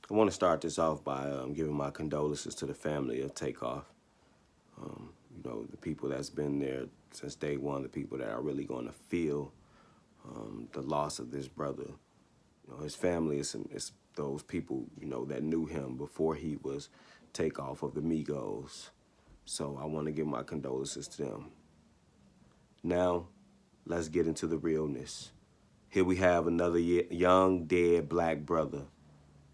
I want to start this off by giving my condolences to the family of TakeOff. The people that's been there since day one, the people that are really going to feel the loss of this brother. His family is those people, that knew him before he was TakeOff of the Migos. So I want to give my condolences to them. Now, let's get into the realness. Here we have another young, dead black brother.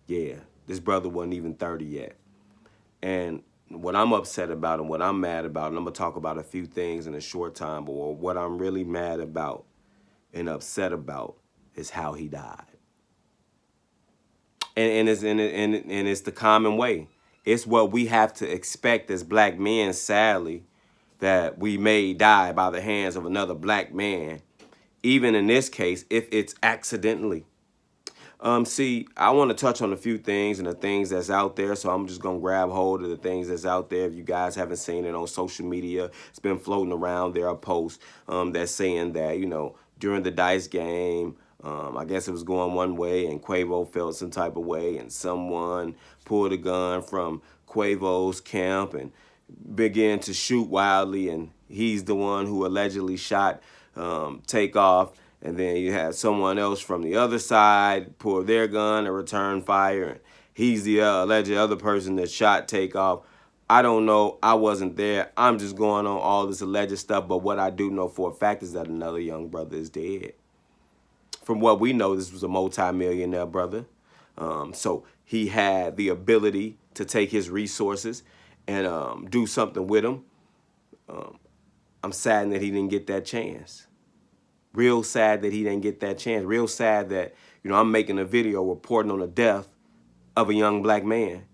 Yeah, this brother wasn't even 30 yet. And what I'm upset about and what I'm mad about, and I'm going to talk about a few things in a short time, but what I'm really mad about and upset about is how he died. And it's the common way. It's what we have to expect as black men, sadly, that we may die by the hands of another black man, even in this case, if it's accidentally. See, I want to touch on a few things and the things that's out there, so I'm just going to grab hold of the things that's out there. If you guys haven't seen it on social media, it's been floating around. There are posts that's saying that, during the dice game, I guess it was going one way and Quavo felt some type of way, and someone pulled a gun from Quavo's camp and began to shoot wildly, and he's the one who allegedly shot TakeOff. And then you had someone else from the other side pull their gun and return fire, and he's the alleged other person that shot TakeOff. I don't know. I wasn't there. I'm just going on all this alleged stuff. But what I do know for a fact is that another young brother is dead. From what we know, this was a multi-millionaire brother. So he had the ability to take his resources and do something with them. I'm saddened that he didn't get that chance. Real sad that he didn't get that chance. Real sad that, I'm making a video reporting on the death of a young black man.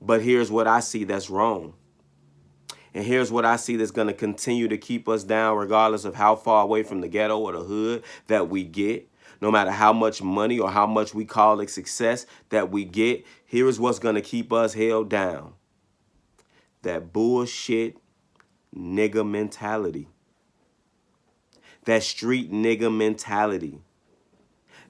But here's what I see that's wrong. And here's what I see that's going to continue to keep us down regardless of how far away from the ghetto or the hood that we get. No matter how much money or how much we call it success that we get, here is what's going to keep us held down. That bullshit nigga mentality. That street nigga mentality.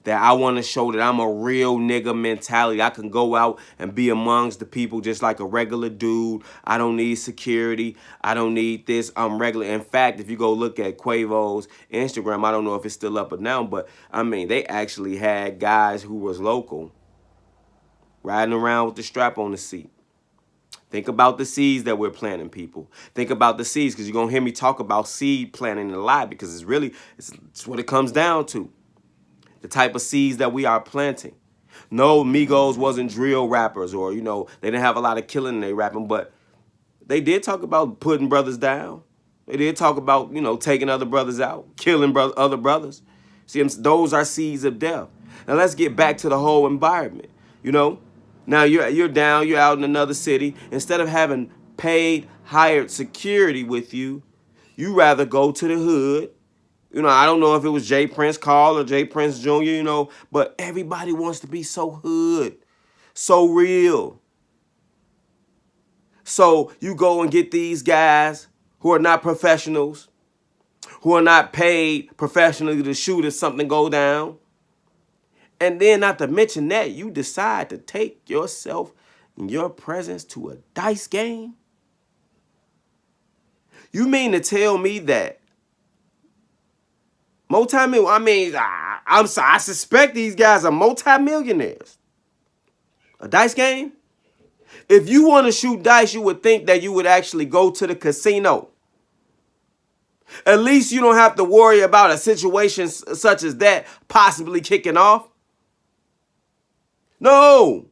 That I want to show that I'm a real nigga mentality. I can go out and be amongst the people just like a regular dude. I don't need security. I don't need this. I'm regular. In fact, if you go look at Quavo's Instagram, I don't know if it's still up or down, but they actually had guys who was local riding around with the strap on the seat. Think about the seeds that we're planting, people. Think about the seeds, because you're going to hear me talk about seed planting a lot, because it's what it comes down to. The type of seeds that we are planting. No, Migos wasn't drill rappers, or, they didn't have a lot of killing in their rapping, but they did talk about putting brothers down. They did talk about, taking other brothers out, killing other brothers. See, those are seeds of death. Now let's get back to the whole environment, Now you're down, you're out in another city. Instead of having paid, hired security with you, you rather go to the hood. I don't know if it was J. Prince Carl or J. Prince Jr., but everybody wants to be so hood, so real. So you go and get these guys who are not professionals, who are not paid professionally to shoot if something go down. And then, not to mention that, you decide to take yourself and your presence to a dice game? You mean to tell me that I suspect these guys are multimillionaires. A dice game? If you want to shoot dice, you would think that you would actually go to the casino. At least you don't have to worry about a situation such as that possibly kicking off. No,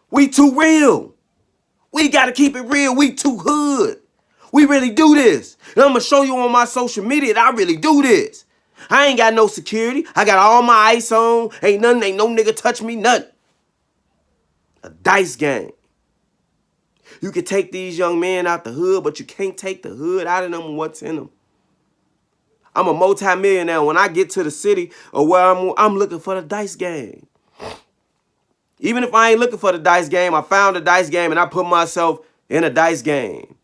we too real. We got to keep it real. We too hood. We really do this. And I'm going to show you on my social media that I really do this. I ain't got no security. I got all my ice on. Ain't no nigga touch me, nothing. A dice game. You can take these young men out the hood, but you can't take the hood out of them and what's in them. I'm a multi-millionaire. When I get to the city or where I'm looking for the dice game. Even if I ain't looking for the dice game, I found a dice game and I put myself in a dice game.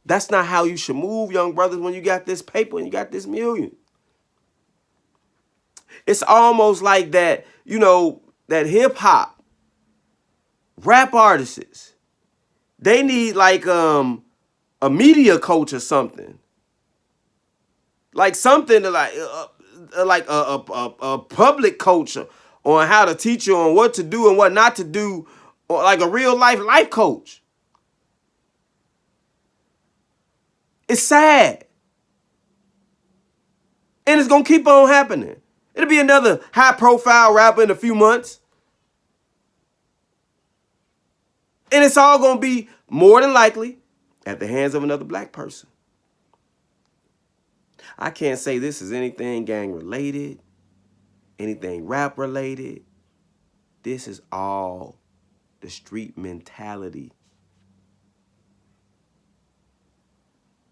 That's not how you should move, young brothers, when you got this paper and you got this million. It's almost like that, that hip hop, rap artists, they need like a media coach or something. Like something to like a public coach on how to teach you on what to do and what not to do, or like a real life coach. It's sad. And it's going to keep on happening. It'll be another high-profile rapper in a few months. And it's all going to be, more than likely, at the hands of another black person. I can't say this is anything gang-related, anything rap-related. This is all the street mentality.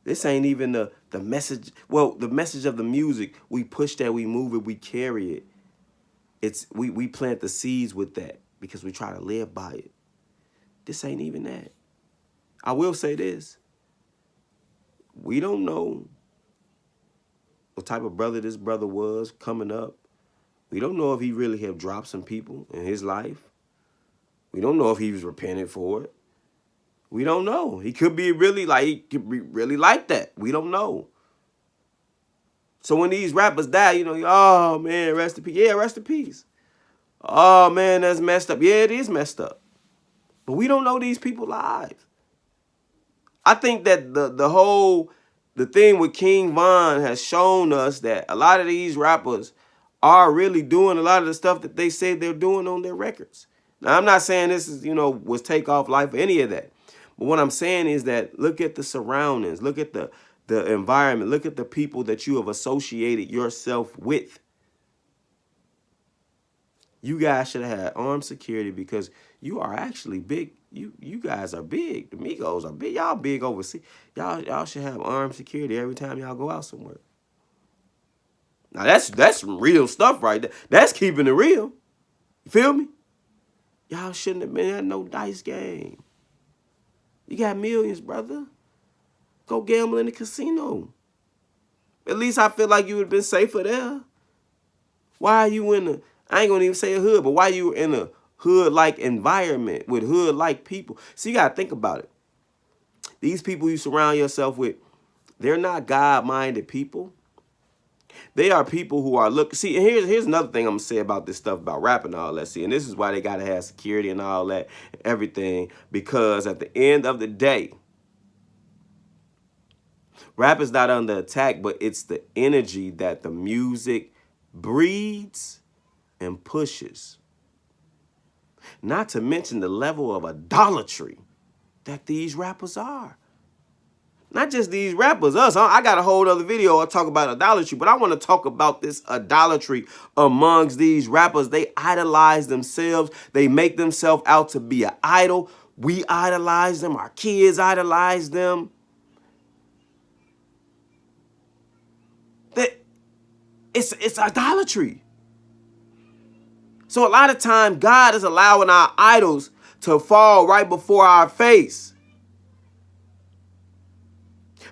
This ain't even the message. Well, the message of the music, we push that, we move it, we carry it. It's we plant the seeds with that because we try to live by it. This ain't even that. I will say this. We don't know what type of brother this brother was coming up. We don't know if he really have dropped some people in his life. We don't know if he was repentant for it. We don't know. He could be really like that. We don't know. So when these rappers die, you know, oh man, rest in peace. Yeah, rest in peace. Oh man, that's messed up. Yeah, it is messed up. But we don't know these people's lives. I think that the thing with King Von has shown us that a lot of these rappers are really doing a lot of the stuff that they say they're doing on their records. Now, I'm not saying this is, was TakeOff life or any of that. But what I'm saying is that look at the surroundings, look at the environment, look at the people that you have associated yourself with. You guys should have had armed security because you are actually big. You guys are big. The Migos are big. Y'all big overseas. Y'all should have armed security every time y'all go out somewhere. Now that's some real stuff right there. That's keeping it real. You feel me? Y'all shouldn't have been at no dice game. You got millions, brother. Go gamble in the casino. At least I feel like you would have been safer there. Why are you in I ain't gonna even say a hood, but why you in a hood-like environment with hood-like people? So you gotta think about it. These people you surround yourself with, they're not God-minded people. They are people who are see, and here's another thing I'm gonna say about this stuff about rap and all that. See, and this is why they gotta have security and all that, everything, because at the end of the day, rap is not under attack, but it's the energy that the music breeds and pushes. Not to mention the level of idolatry that these rappers are. Not just these rappers, us. I got a whole other video I'll talk about idolatry, but I want to talk about this idolatry amongst these rappers. They idolize themselves. They make themselves out to be an idol. We idolize them. Our kids idolize them. It's idolatry. So a lot of time, God is allowing our idols to fall right before our face.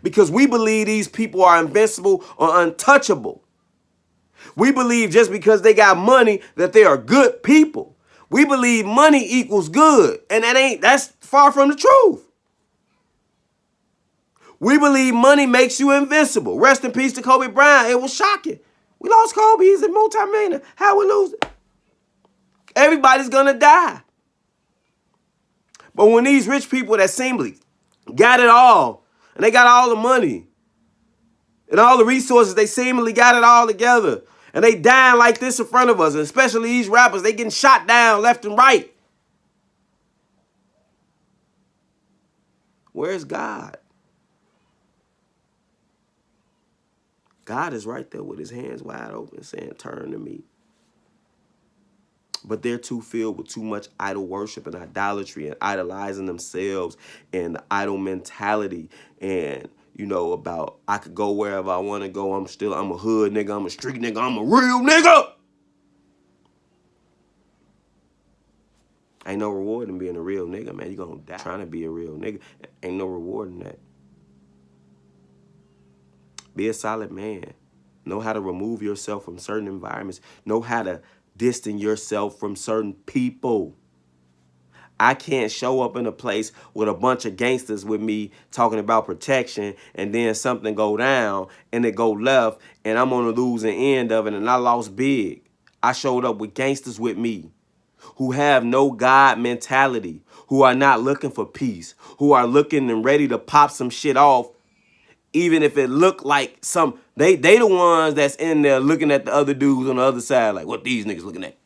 Because we believe these people are invincible or untouchable. We believe just because they got money that they are good people. We believe money equals good. And that's far from the truth. We believe money makes you invincible. Rest in peace to Kobe Bryant. It was shocking. We lost Kobe. He's a multimillionaire. How we lose it? Everybody's gonna die. But when these rich people that seemingly got it all, and they got all the money and all the resources, they seemingly got it all together, and they dying like this in front of us, and especially these rappers, they getting shot down left and right. Where's God? God is right there with his hands wide open saying, turn to me. But they're too filled with too much idol worship and idolatry and idolizing themselves and the idol mentality and, about I could go wherever I want to go. I'm a hood nigga. I'm a street nigga. I'm a real nigga. Ain't no reward in being a real nigga, man. You're going to die trying to be a real nigga. Ain't no reward in that. Be a solid man. Know how to remove yourself from certain environments. Know how to Distance yourself from certain people. I can't show up in a place with a bunch of gangsters with me talking about protection and then something go down and it go left and I'm on the losing end of it and I lost big. I showed up with gangsters with me who have no God mentality, who are not looking for peace, who are looking and ready to pop some shit off, even if it look like they the ones that's in there looking at the other dudes on the other side like, what these niggas looking at?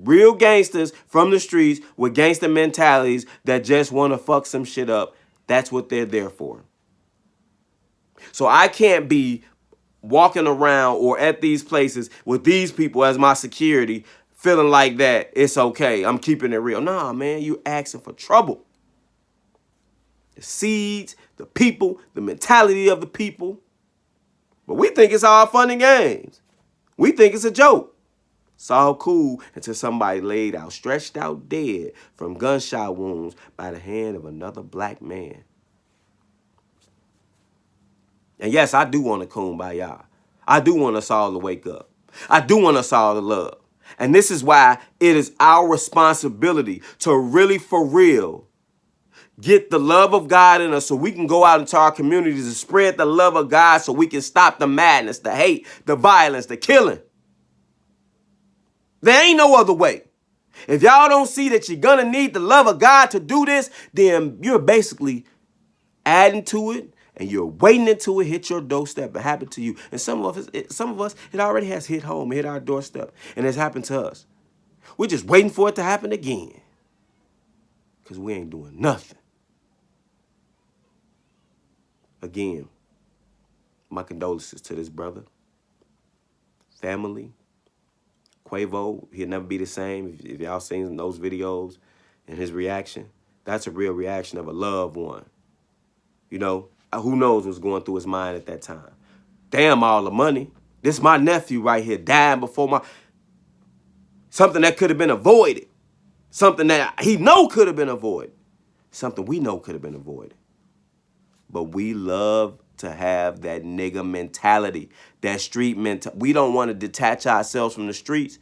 Real gangsters from the streets with gangster mentalities that just want to fuck some shit up. That's what they're there for. So I can't be walking around or at these places with these people as my security feeling like that it's okay. I'm keeping it real. Nah, man, you asking for trouble. The seeds, the people, the mentality of the people. But we think it's all fun and games. We think it's a joke. It's all cool until somebody laid out, stretched out dead from gunshot wounds by the hand of another black man. And yes, I do want a kumbaya. I do want us all to wake up. I do want us all to love. And this is why it is our responsibility to really, for real, get the love of God in us so we can go out into our communities and spread the love of God so we can stop the madness, the hate, the violence, the killing. There ain't no other way. If y'all don't see that you're going to need the love of God to do this, then you're basically adding to it and you're waiting until it hits your doorstep and happen to you. And some of us, it already has hit home, hit our doorstep, and it's happened to us. We're just waiting for it to happen again because we ain't doing nothing. Again, my condolences to this brother, family. Quavo, he'll never be the same. If y'all seen those videos and his reaction, that's a real reaction of a loved one. You know, who knows what's going through his mind at that time. Damn, all the money. This is my nephew right here dying before something that could have been avoided. Something that he know could have been avoided. Something we know could have been avoided. But we love to have that nigga mentality, that street mentality. We don't want to detach ourselves from the streets.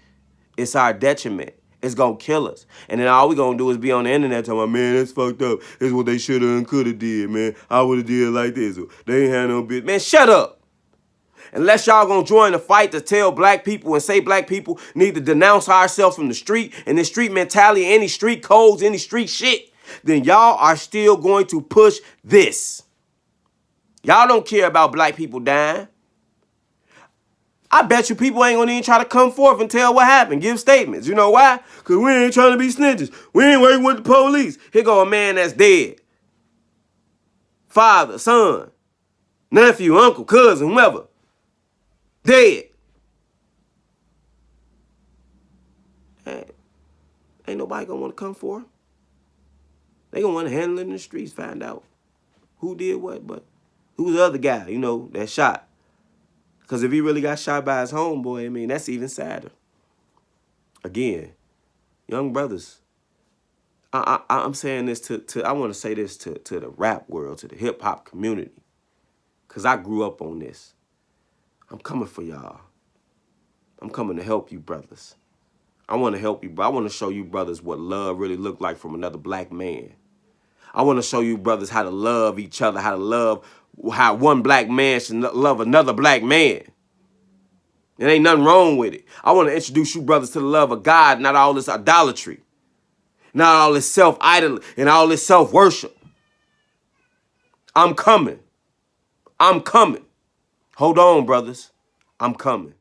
It's our detriment. It's going to kill us. And then all we going to do is be on the internet talking about, man, that's fucked up. It's what they should have and could have did, man. I would have did like this. They ain't had no bitch. Man, shut up. Unless y'all going to join the fight to tell black people and say black people need to denounce ourselves from the street and this street mentality, any street codes, any street shit, then y'all are still going to push this. Y'all don't care about black people dying. I bet you people ain't gonna even try to come forth and tell what happened, give statements. You know why? Because we ain't trying to be snitches. We ain't working with the police. Here go a man that's dead. Father, son, nephew, uncle, cousin, whoever. Dead. Ain't nobody gonna want to come forth. They gonna want to handle it in the streets, find out who did what, but who's the other guy, you know, that shot? Because if he really got shot by his homeboy, I mean, that's even sadder. Again, young brothers, I'm saying this I want to say this to the rap world, to the hip-hop community, because I grew up on this. I'm coming for y'all. I'm coming to help you, brothers. I want to help you, bro. I want to show you, brothers, what love really looked like from another black man. I want to show you, brothers, how to love each other, how one black man should love another black man. There ain't nothing wrong with it. I want to introduce you, brothers, to the love of God, not all this idolatry, not all this self-idol and all this self-worship. I'm coming. I'm coming. Hold on, brothers. I'm coming.